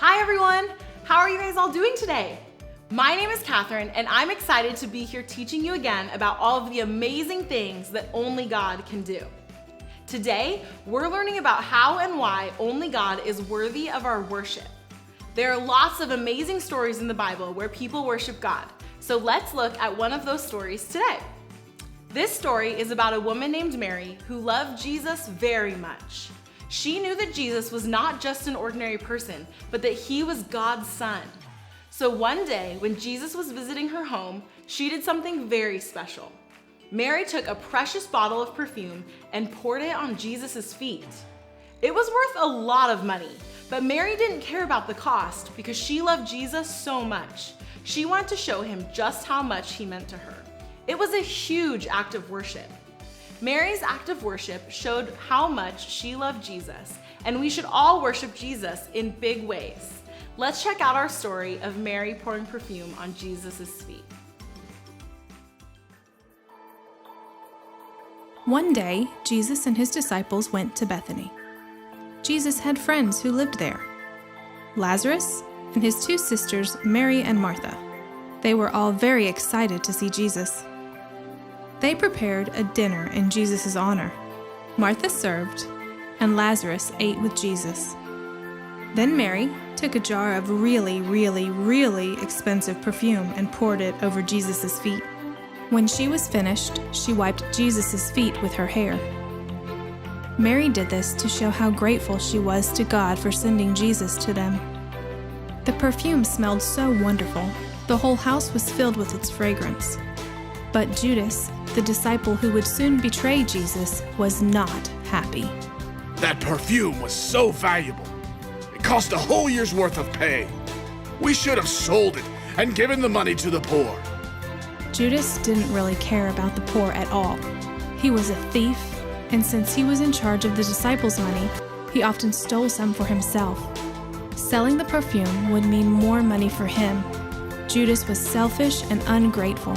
Hi everyone! How are you guys all doing today? My name is Catherine and I'm excited to be here teaching you again about all of the amazing things that only God can do. Today, we're learning about how and why only God is worthy of our worship. There are lots of amazing stories in the Bible where people worship God, so let's look at one of those stories today. This story is about a woman named Mary who loved Jesus very much. She knew that Jesus was not just an ordinary person, but that he was God's son. So one day, when Jesus was visiting her home, she did something very special. Mary took a precious bottle of perfume and poured it on Jesus' feet. It was worth a lot of money, but Mary didn't care about the cost because she loved Jesus so much. She wanted to show him just how much he meant to her. It was a huge act of worship. Mary's act of worship showed how much she loved Jesus, and we should all worship Jesus in big ways. Let's check out our story of Mary pouring perfume on Jesus' feet. One day, Jesus and his disciples went to Bethany. Jesus had friends who lived there, Lazarus and his two sisters, Mary and Martha. They were all very excited to see Jesus. They prepared a dinner in Jesus' honor. Martha served, and Lazarus ate with Jesus. Then Mary took a jar of really expensive perfume and poured it over Jesus' feet. When she was finished, she wiped Jesus' feet with her hair. Mary did this to show how grateful she was to God for sending Jesus to them. The perfume smelled so wonderful, the whole house was filled with its fragrance. But Judas, the disciple who would soon betray Jesus, was not happy. That perfume was so valuable. It cost a whole year's worth of pay. We should have sold it and given the money to the poor. Judas didn't really care about the poor at all. He was a thief, and since he was in charge of the disciples' money, he often stole some for himself. Selling the perfume would mean more money for him. Judas was selfish and ungrateful.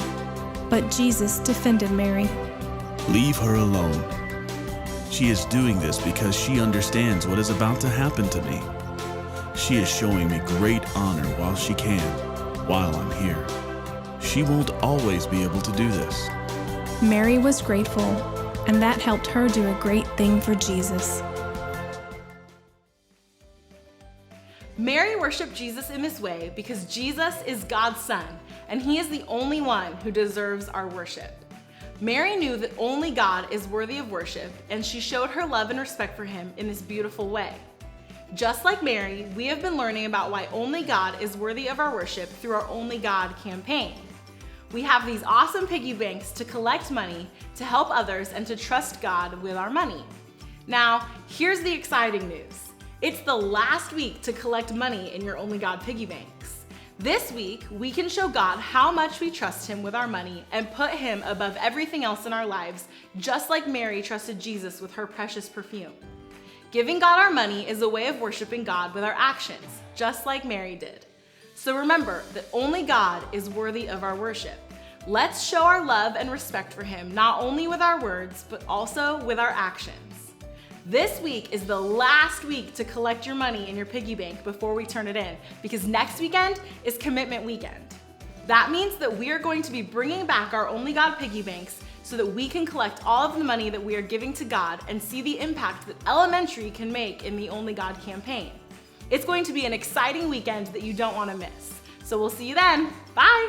But Jesus defended Mary. Leave her alone. She is doing this because she understands what is about to happen to me. She is showing me great honor while she can, while I'm here. She won't always be able to do this. Mary was grateful, and that helped her do a great thing for Jesus. Mary worshiped Jesus in this way because Jesus is God's son, and he is the only one who deserves our worship. Mary knew that only God is worthy of worship, and she showed her love and respect for him in this beautiful way. Just like Mary, we have been learning about why only God is worthy of our worship through our Only God campaign. We have these awesome piggy banks to collect money, to help others, and to trust God with our money. Now, here's the exciting news. It's the last week to collect money in your Only God piggy banks. This week, we can show God how much we trust him with our money and put him above everything else in our lives, just like Mary trusted Jesus with her precious perfume. Giving God our money is a way of worshiping God with our actions, just like Mary did. So remember that only God is worthy of our worship. Let's show our love and respect for him, not only with our words, but also with our actions. This week is the last week to collect your money in your piggy bank before we turn it in, because next weekend is Commitment Weekend. That means that we are going to be bringing back our Only God piggy banks so that we can collect all of the money that we are giving to God and see the impact that elementary can make in the Only God campaign. It's going to be an exciting weekend that you don't want to miss. So we'll see you then. Bye!